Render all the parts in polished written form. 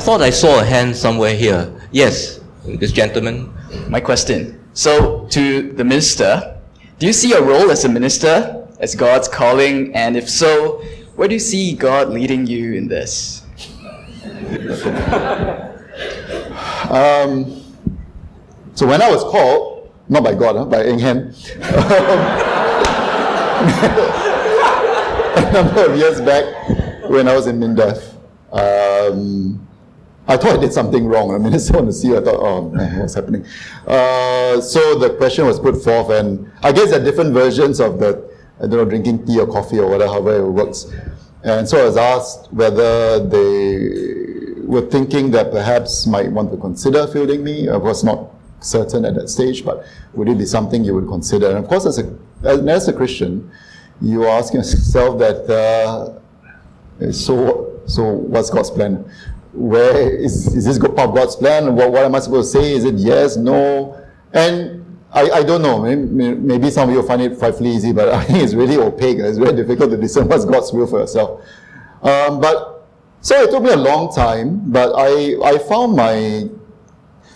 thought I saw a hand somewhere here. Yes, this gentleman. My question. So, to the minister, do you see your role as a minister as God's calling? And if so, where do you see God leading you in this? So when I was called, not by God, by Eng Hen, a number of years back when I was in MINDEF, I thought I did something wrong. I mean, I still want to see. I thought, oh man, what's happening? So the question was put forth, and I guess there are different versions of the, I don't know, drinking tea or coffee or whatever, however it works. And so I was asked whether they were thinking that perhaps might want to consider fielding me. I was not certain at that stage, but would it be something you would consider? And of course, as a Christian, you are asking yourself that, so what's God's plan? Where is this part of God's plan? What am I supposed to say? Is it yes, no? And I don't know. Maybe some of you find it frightfully easy, but I think it's really opaque. It's very difficult to discern what's God's will for yourself. So it took me a long time, but I found my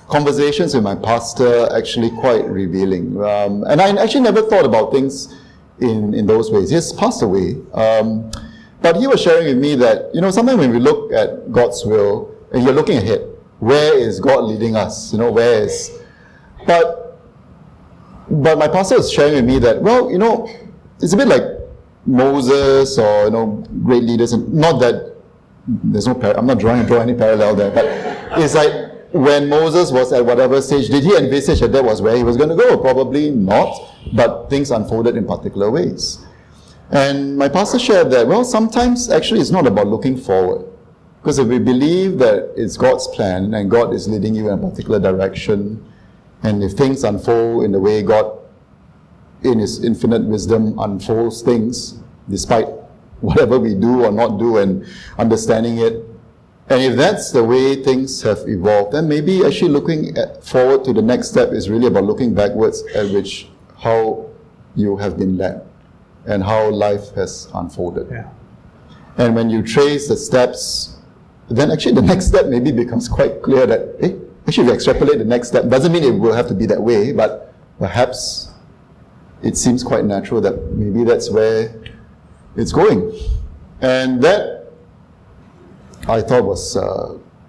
conversations with my pastor actually quite revealing. And I actually never thought about things in those ways. He's passed away. But he was sharing with me that, sometimes when we look at God's will, and you're looking ahead, where is God leading us? Where is... But my pastor was sharing with me that, it's a bit like Moses or, great leaders, and not that there's no I'm not drawing any parallel there, but it's like when Moses was at whatever stage, did he envisage that was where he was going to go? Probably not, but things unfolded in particular ways. And my pastor shared that, sometimes actually it's not about looking forward. Because if we believe that it's God's plan and God is leading you in a particular direction, and if things unfold in the way God, in His infinite wisdom, unfolds things, despite whatever we do or not do and understanding it, and if that's the way things have evolved, then maybe actually looking forward to the next step is really about looking backwards at how you have been led and how life has unfolded. Yeah. And when you trace the steps, then actually the next step maybe becomes quite clear that, actually if you extrapolate the next step, doesn't mean it will have to be that way, but perhaps it seems quite natural that maybe that's where it's going. And that I thought was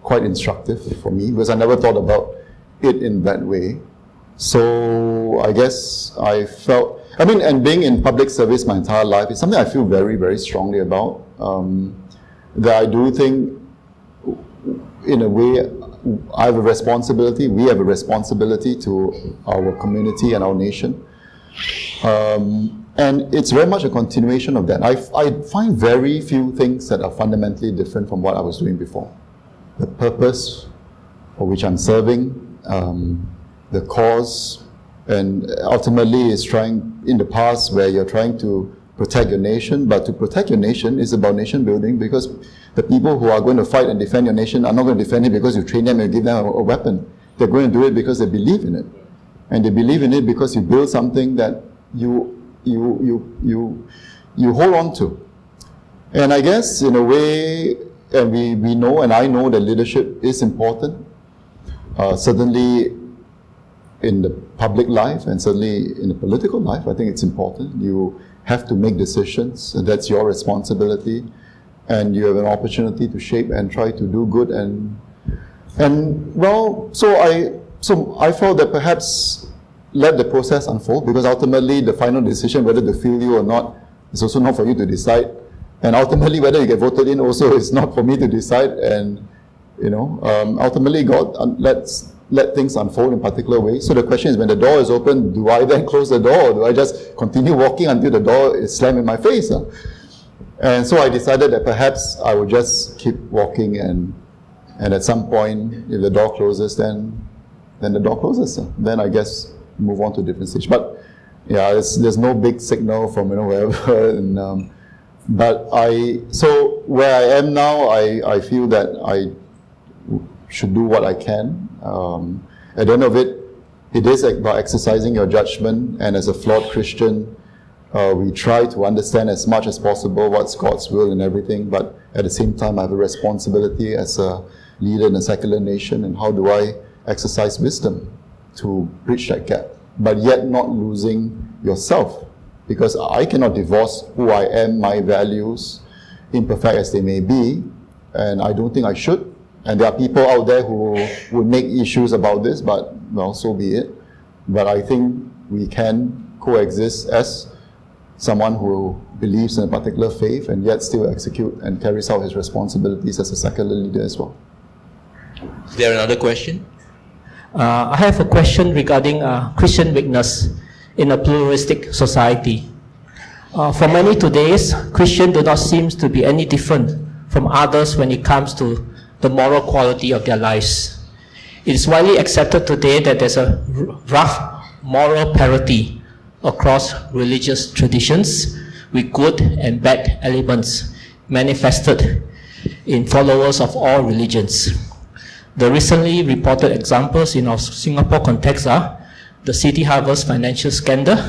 quite instructive for me, because I never thought about it in that way. So I guess I felt, and being in public service my entire life is something I feel very, very strongly about. That I do think, in a way, I have a responsibility, we have a responsibility to our community and our nation. And it's very much a continuation of that. I find very few things that are fundamentally different from what I was doing before. The purpose for which I'm serving, the cause, and ultimately is trying, in the past where you're trying to protect your nation, but to protect your nation is about nation building, because the people who are going to fight and defend your nation are not going to defend it because you train them and give them a weapon. They're going to do it because they believe in it. And they believe in it because you build something that you hold on to. And I guess in a way, and we know, and I know that leadership is important, certainly in the public life and certainly in the political life. I think it's important. You have to make decisions, and that's your responsibility, and you have an opportunity to shape and try to do good. So I felt that perhaps let the process unfold, because ultimately the final decision whether to field you or not is also not for you to decide, and ultimately whether you get voted in also is not for me to decide. And ultimately God let things unfold in particular ways. So the question is, when the door is open, do I then close the door, or do I just continue walking until the door is slammed in my face? And so I decided that perhaps I would just keep walking, and at some point, if the door closes, then the door closes. Then I guess move on to a different stage. But yeah, there's no big signal from wherever. So where I am now, I feel that I should do what I can. At the end of it, it is about exercising your judgment, and as a flawed Christian, We try to understand as much as possible what's God's will and everything, but at the same time, I have a responsibility as a leader in a secular nation, and how do I exercise wisdom to bridge that gap, but yet not losing yourself, because I cannot divorce who I am, my values, imperfect as they may be, and I don't think I should. And there are people out there who would make issues about this, but well, so be it. But I think we can coexist as someone who believes in a particular faith and yet still execute and carries out his responsibilities as a secular leader as well. Is there another question? I have a question regarding Christian witness in a pluralistic society. For many today's, Christians do not seem to be any different from others when it comes to the moral quality of their lives. It is widely accepted today that there's a rough moral parity across religious traditions with good and bad elements manifested in followers of all religions. The recently reported examples in our Singapore context are the City Harvest financial scandal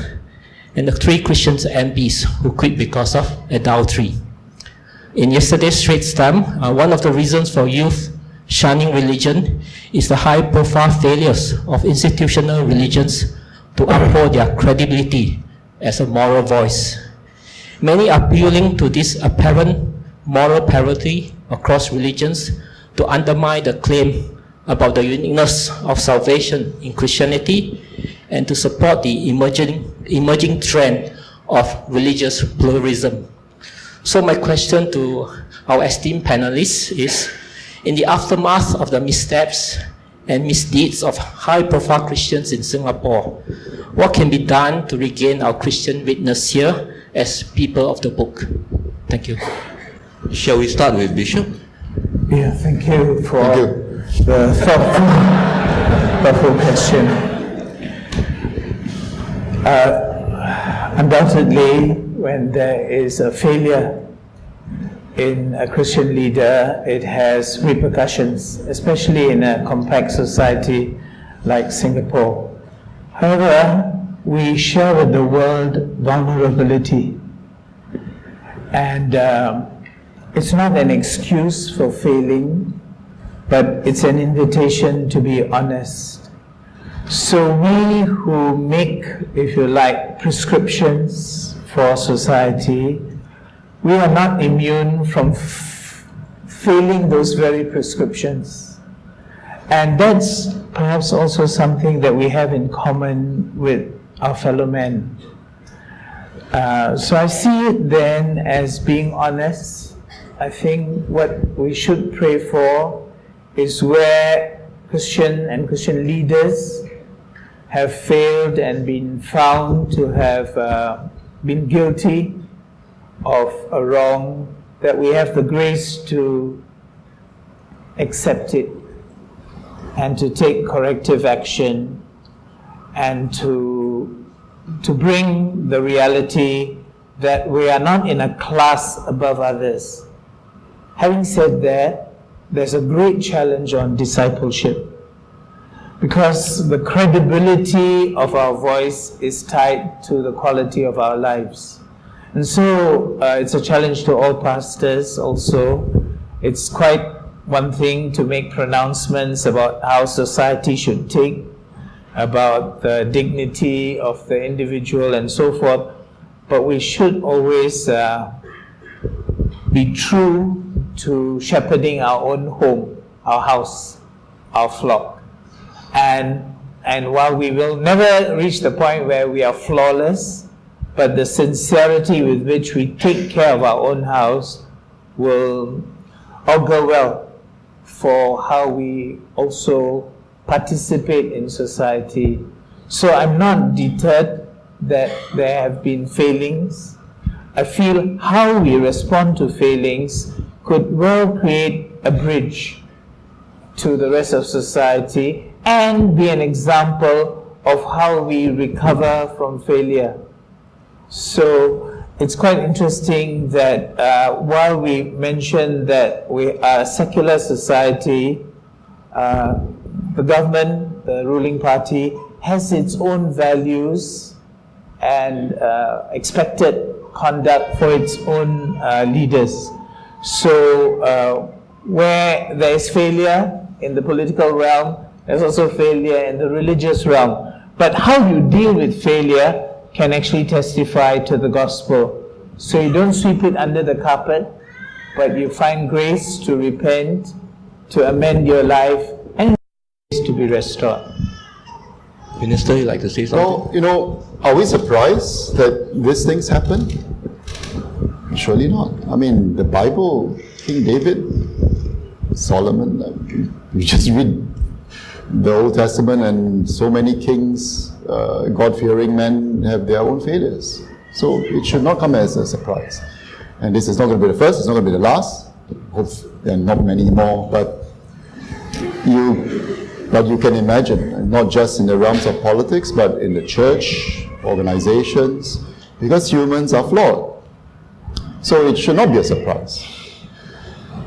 and the 3 Christian MPs who quit because of adultery. In yesterday's Straits Times, one of the reasons for youth shunning religion is the high-profile failures of institutional religions to uphold their credibility as a moral voice. Many are appealing to this apparent moral parity across religions to undermine the claim about the uniqueness of salvation in Christianity and to support the emerging trend of religious pluralism. So my question to our esteemed panelists is, in the aftermath of the missteps and misdeeds of high-profile Christians in Singapore, what can be done to regain our Christian witness here as people of the book? Thank you. Shall we start with Bishop? Yeah, thank you for the thoughtful question. Undoubtedly, when there is a failure in a Christian leader, it has repercussions, especially in a complex society like Singapore. However, we share with the world vulnerability, and it's not an excuse for failing, but it's an invitation to be honest. So we who make, if you like, prescriptions for society, we are not immune from failing those very prescriptions. And that's perhaps also something that we have in common with our fellow men. So I see it then as being honest. I think what we should pray for is where Christian and Christian leaders have failed and been found to have been guilty of a wrong, that we have the grace to accept it and to take corrective action and to bring the reality that we are not in a class above others. Having said that, there's a great challenge on discipleship, because the credibility of our voice is tied to the quality of our lives. And so it's a challenge to all pastors also. It's quite one thing to make pronouncements about how society should take, about the dignity of the individual and so forth, but we should always be true to shepherding our own home, our house, our flock. And while we will never reach the point where we are flawless, but the sincerity with which we take care of our own house will augur well for how we also participate in society. So I'm not deterred that there have been failings. I feel how we respond to failings could well create a bridge to the rest of society and be an example of how we recover from failure. So it's quite interesting that while we mentioned that we are a secular society, the government, the ruling party, has its own values and expected conduct for its own leaders. So where there is failure in the political realm, there's also failure in the religious realm. But how you deal with failure can actually testify to the gospel. So you don't sweep it under the carpet, but you find grace to repent, to amend your life, and grace to be restored. Minister, you like to say something? Well, are we surprised that these things happen? Surely not. I mean, the Bible, King David, Solomon, you just read the Old Testament, and so many kings, God-fearing men have their own failures. So it should not come as a surprise. And this is not going to be the first, it's not going to be the last. Hope there are not many more, but you can imagine, not just in the realms of politics, but in the church, organizations, because humans are flawed. So it should not be a surprise.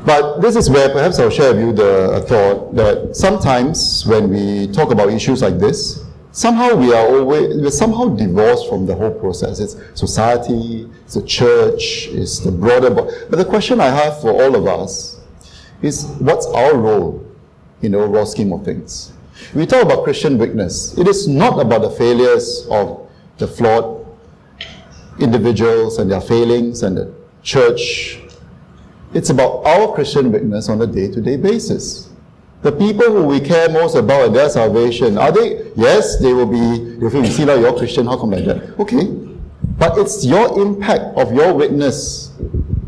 But this is where perhaps I'll share with you a thought that sometimes when we talk about issues like this, somehow we're somehow divorced from the whole process. It's society, it's the church, it's the broader. But the question I have for all of us is, what's our role in the overall scheme of things? We talk about Christian witness. It is not about the failures of the flawed individuals and their failings and the church. It's about our Christian witness on a day-to-day basis. The people who we care most about and their salvation, are they? Yes, they will be, if you see now you're Christian, how come like that? Okay. But it's your impact of your witness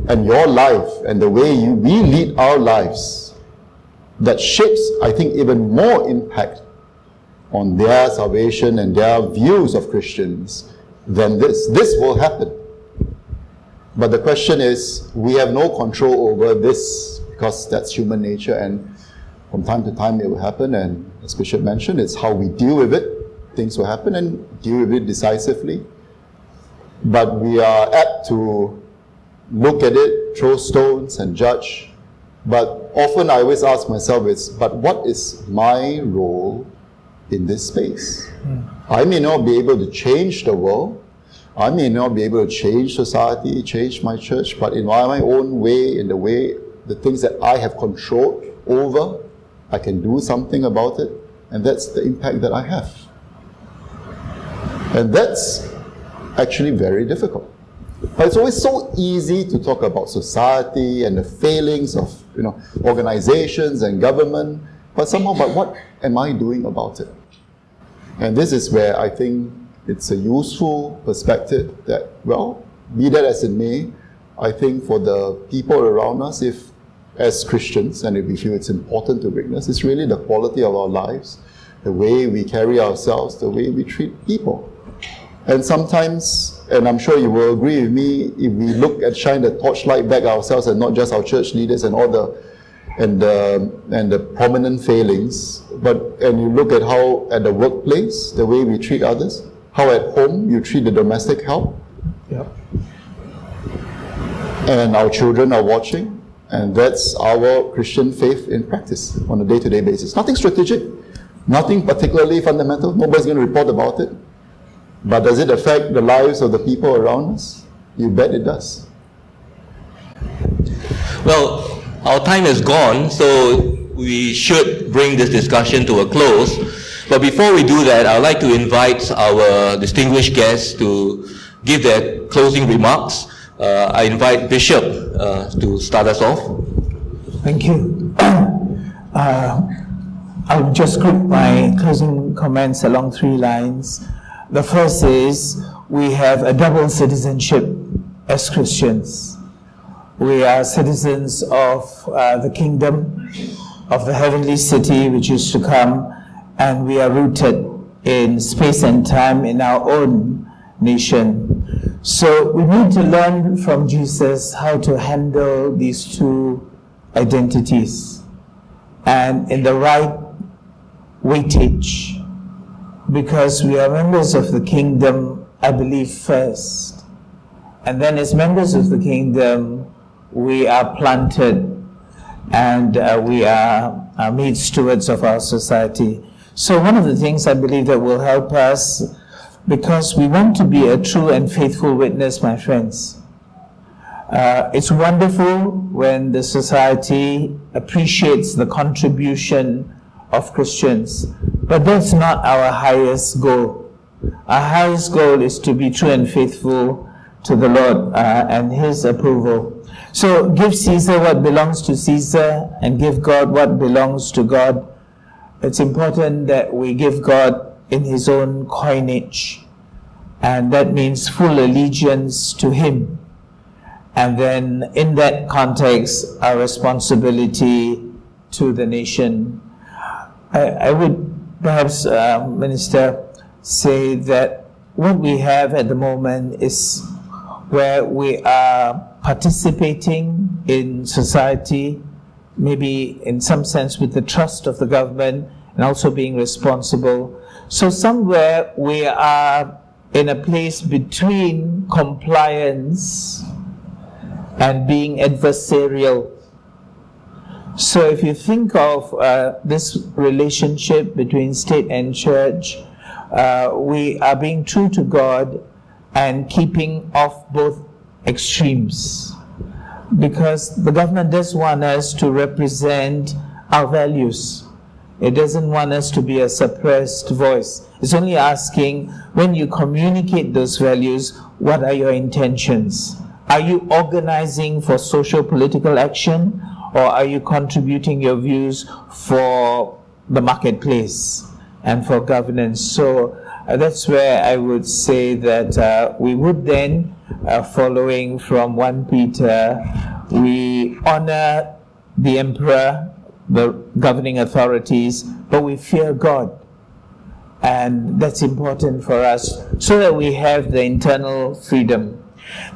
and your life and the way we lead our lives that shapes, I think, even more impact on their salvation and their views of Christians than this. This will happen. But the question is, we have no control over this because that's human nature, and from time to time it will happen, and as Bishop mentioned, it's how we deal with it. Things will happen and deal with it decisively. But we are apt to look at it, throw stones and judge. But often I always ask myself, but what is my role in this space? I may not be able to change the world. I may not be able to change society, change my church, but in my own way, in the things that I have control over, I can do something about it, and that's the impact that I have. And that's actually very difficult. But it's always so easy to talk about society and the failings of organizations and government, but what am I doing about it? And this is where I think it's a useful perspective that, well, be that as it may, I think for the people around us, if as Christians, and if we feel it's important to witness, it's really the quality of our lives, the way we carry ourselves, the way we treat people. And sometimes, and I'm sure you will agree with me, if we shine the torchlight back ourselves and not just our church leaders and all the prominent failings, and you look at how at the workplace, the way we treat others, how at home you treat the domestic help, and our children are watching, and that's our Christian faith in practice on a day-to-day basis. Nothing strategic, nothing particularly fundamental, nobody's going to report about it. But does it affect the lives of the people around us? You bet it does. Well, our time is gone, so we should bring this discussion to a close. But before we do that, I'd like to invite our distinguished guests to give their closing remarks. I invite Bishop to start us off. Thank you. I'll just group my closing comments along 3 lines. The first is, we have a double citizenship as Christians. We are citizens of the kingdom, of the heavenly city which is to come, and we are rooted in space and time in our own nation. So we need to learn from Jesus how to handle these two identities, and in the right weightage, because we are members of the kingdom, I believe, first. And then as members of the kingdom, we are planted and we are made stewards of our society. So one of the things I believe that will help us because we want to be a true and faithful witness, my friends. It's wonderful when the society appreciates the contribution of Christians, but that's not our highest goal. Our highest goal is to be true and faithful to the Lord and His approval. So give Caesar what belongs to Caesar and give God what belongs to God. It's important that we give God in His own coinage, and that means full allegiance to Him. And then in that context, our responsibility to the nation. I would perhaps, Minister, say that what we have at the moment is where we are participating in society, maybe in some sense with the trust of the government, and also being responsible. So somewhere we are in a place between compliance and being adversarial. So if you think of this relationship between state and church, we are being true to God and keeping off both extremes, because the government does want us to represent our values. It doesn't want us to be a suppressed voice. It's only asking, when you communicate those values, what are your intentions? Are you organizing for social political action, or are you contributing your views for the marketplace and for governance? So that's where I would say that we would then, following from 1 Peter, we honor the emperor, the governing authorities, but we fear God. And that's important for us so that we have the internal freedom.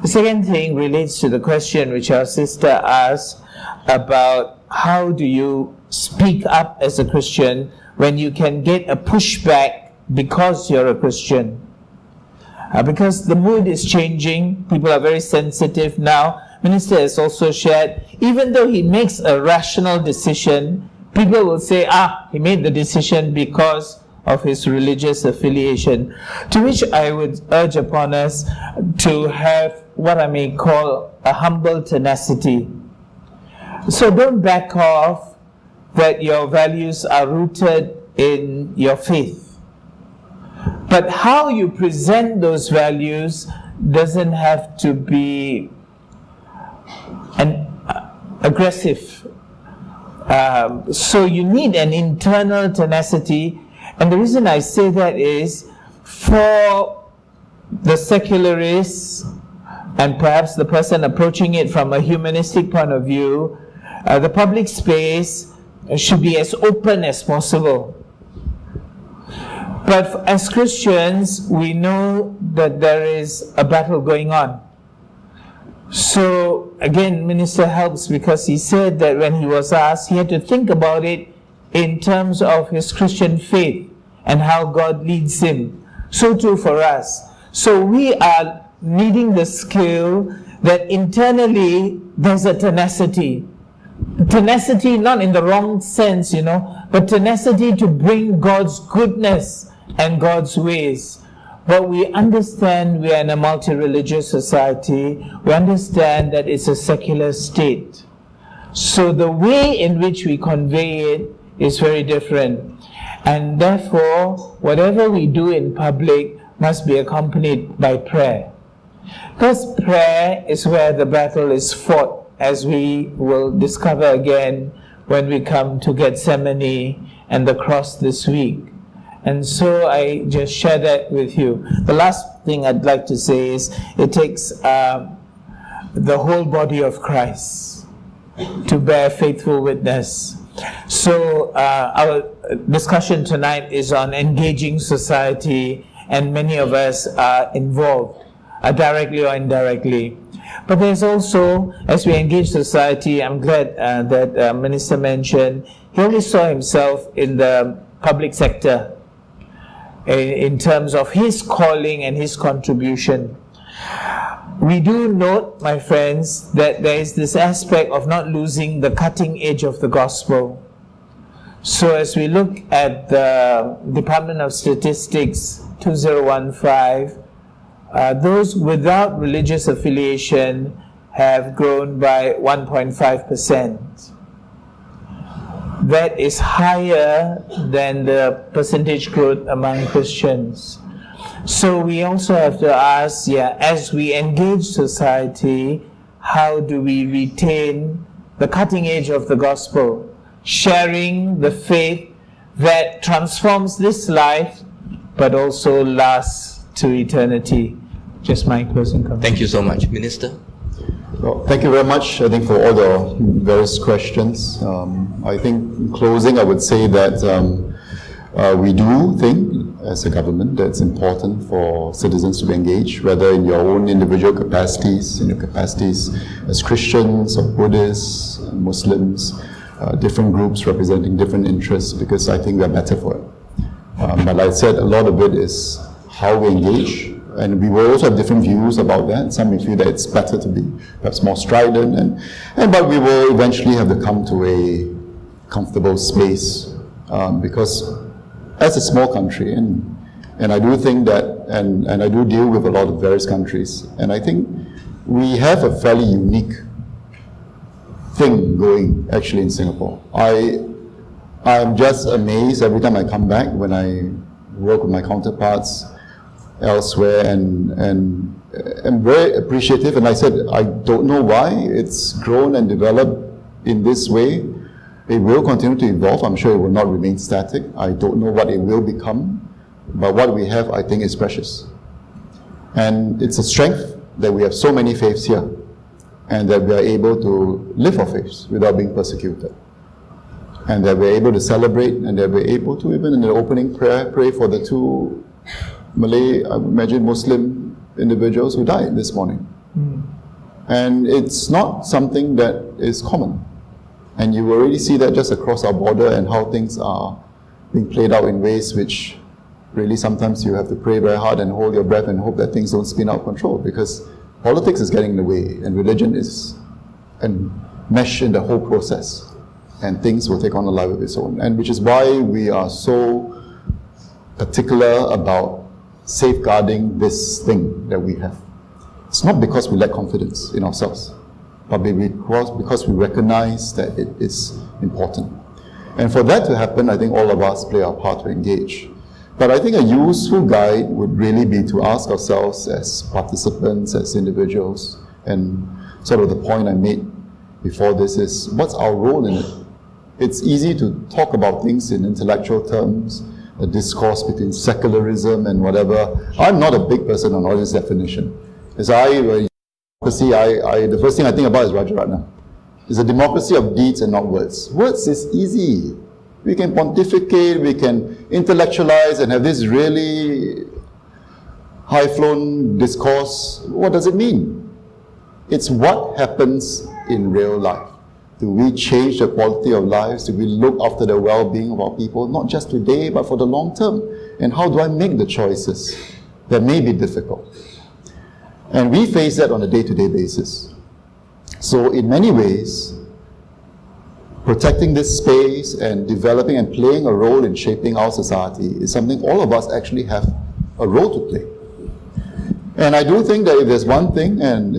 The second thing relates to the question which our sister asked about how do you speak up as a Christian when you can get a pushback because you're a Christian. Because the mood is changing, people are very sensitive now. Minister has also shared, even though he makes a rational decision, people will say, he made the decision because of his religious affiliation. To which I would urge upon us to have what I may call a humble tenacity. So don't back off that your values are rooted in your faith. But how you present those values doesn't have to be aggressive. So you need an internal tenacity. And the reason I say that is, for the secularists and perhaps the person approaching it from a humanistic point of view, the public space should be as open as possible. But as Christians, we know that there is a battle going on. So again, Minister helps, because he said that when he was asked, he had to think about it in terms of his Christian faith and how God leads him. So too for us. So we are needing the skill that internally there's a tenacity. Tenacity not in the wrong sense, but tenacity to bring God's goodness and God's ways. But we understand we are in a multi-religious society. We understand that it's a secular state. So the way in which we convey it is very different. And therefore, whatever we do in public must be accompanied by prayer. Because prayer is where the battle is fought, as we will discover again when we come to Gethsemane and the cross this week. And so I just share that with you. The last thing I'd like to say is it takes the whole body of Christ to bear faithful witness. So our discussion tonight is on engaging society, and many of us are involved, directly or indirectly. But there's also, as we engage society, I'm glad that Minister mentioned, he only saw himself in the public sector in terms of his calling and his contribution. We do note, my friends, that there is this aspect of not losing the cutting edge of the gospel. So as we look at the Department of Statistics 2015, those without religious affiliation have grown by 1.5%. That is higher than the percentage growth among Christians. So we also have to ask, as we engage society, how do we retain the cutting edge of the gospel, sharing the faith that transforms this life, but also lasts to eternity? Just my closing comment. Thank you so much. Minister? Well, thank you very much, I think, for all the various questions. I think in closing, I would say that we do think, as a government, that it's important for citizens to be engaged, whether in your own individual capacities, in your capacities as Christians or Buddhists, Muslims, different groups representing different interests, because I think we are better for it. But like I said, a lot of it is how we engage, and we will also have different views about that. Some may feel that it's better to be perhaps more strident, but we will eventually have to come to a comfortable space, because as a small country, and I do think that, and I do deal with a lot of various countries, and I think we have a fairly unique thing going actually in Singapore. I'm just amazed every time I come back when I work with my counterparts elsewhere, and I'm very appreciative. And I said, I don't know why it's grown and developed in this way. It will continue to evolve. I'm sure it will not remain static. I don't know what it will become, but what we have, I think, is precious. And it's a strength that we have so many faiths here, and that we are able to live our faiths without being persecuted. And that we're able to celebrate, and that we're able to, even in the opening prayer, pray for the two Malay, I imagine, Muslim individuals who died this morning. And it's not something that is common. And you already see that just across our border, and how things are being played out in ways which really sometimes you have to pray very hard and hold your breath and hope that things don't spin out of control, because politics is getting in the way, and religion is enmeshed in the whole process, and things will take on a life of its own. And which is why we are so particular about safeguarding this thing that we have. It's not because we lack confidence in ourselves, but because we recognize that it is important. And for that to happen, I think all of us play our part to engage. But I think a useful guide would really be to ask ourselves as participants, as individuals, and sort of the point I made before this is, what's our role in it? It's easy to talk about things in intellectual terms, a discourse between secularism and whatever. I'm not a big person on all this definition. As the first thing I think about is Rajaratnam. It's a democracy of deeds and not words. Words is easy. We can pontificate, we can intellectualize and have this really high-flown discourse. What does it mean? It's what happens in real life. Do we change the quality of lives? Do we look after the well-being of our people, not just today, but for the long term? And how do I make the choices that may be difficult? And we face that on a day-to-day basis. So in many ways, protecting this space and developing and playing a role in shaping our society is something all of us actually have a role to play. And I do think that if there's one thing, and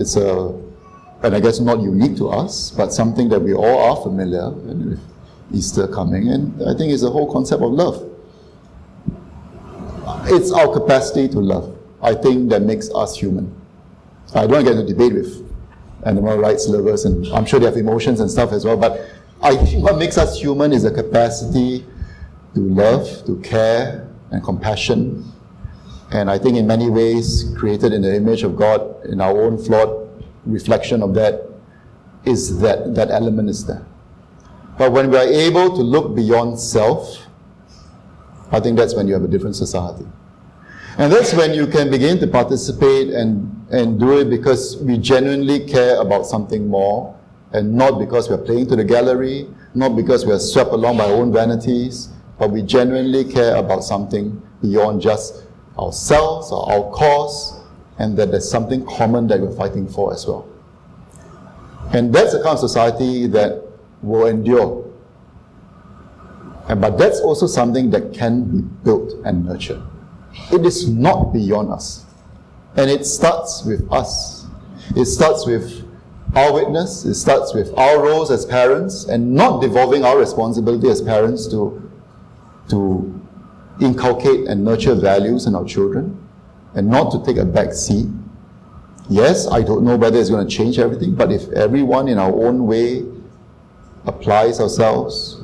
I guess not unique to us, but something that we all are familiar with Easter coming, and I think it's the whole concept of love. It's our capacity to love, I think, that makes us human. I don't get into debate with animal rights lovers, and I'm sure they have emotions and stuff as well, but I think what makes us human is a capacity to love, to care, and compassion. And I think in many ways, created in the image of God, in our own flawed reflection of that, is that element is there. But when we are able to look beyond self, I think that's when you have a different society. And that's when you can begin to participate and do it because we genuinely care about something more, and not because we're playing to the gallery, not because we're swept along by our own vanities, but we genuinely care about something beyond just ourselves or our cause, and that there's something common that we're fighting for as well. And that's the kind of society that will endure. But that's also something that can be built and nurtured. it is not beyond us. And it starts with us. It starts with our witness, it starts with our roles as parents, and not devolving our responsibility as parents to inculcate and nurture values in our children, and not to take a back seat. Yes, I don't know whether it's going to change everything, but if everyone in our own way applies ourselves,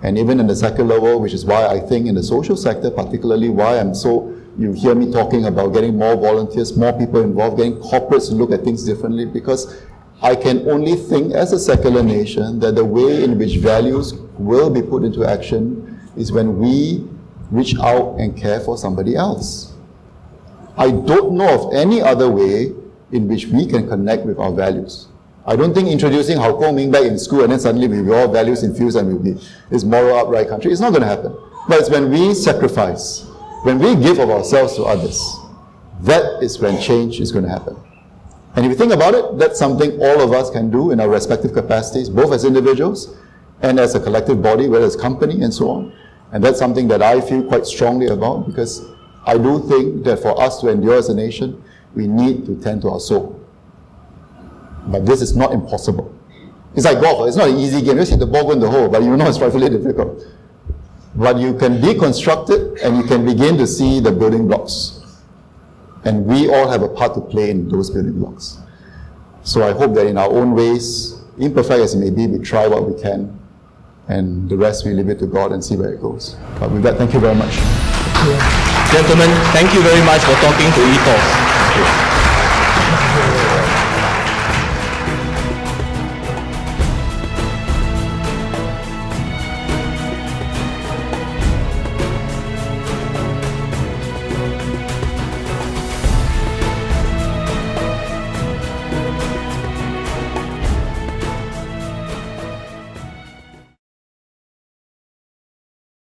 and even in the secular world, which is why I think in the social sector, particularly why you hear me talking about getting more volunteers, more people involved, getting corporates to look at things differently, because I can only think as a secular nation that the way in which values will be put into action is when we reach out and care for somebody else. I don't know of any other way in which we can connect with our values. I don't think introducing Hao Kong Ming back in school and then suddenly we'll be all values infused and we'll be this moral upright country. It's not going to happen. But it's when we sacrifice, when we give of ourselves to others, that is when change is going to happen. And if you think about it, that's something all of us can do in our respective capacities, both as individuals and as a collective body, whether it's company and so on. And that's something that I feel quite strongly about, because I do think that for us to endure as a nation, we need to tend to our soul. But this is not impossible. It's like golf. It's not an easy game. You just hit the ball, go in the hole, but you know it's frightfully difficult. But you can deconstruct it and you can begin to see the building blocks. And we all have a part to play in those building blocks. So I hope that in our own ways, imperfect as it may be, we try what we can, and the rest we leave it to God and see where it goes. But with that, thank you very much. Gentlemen, thank you very much for talking to ETHOS.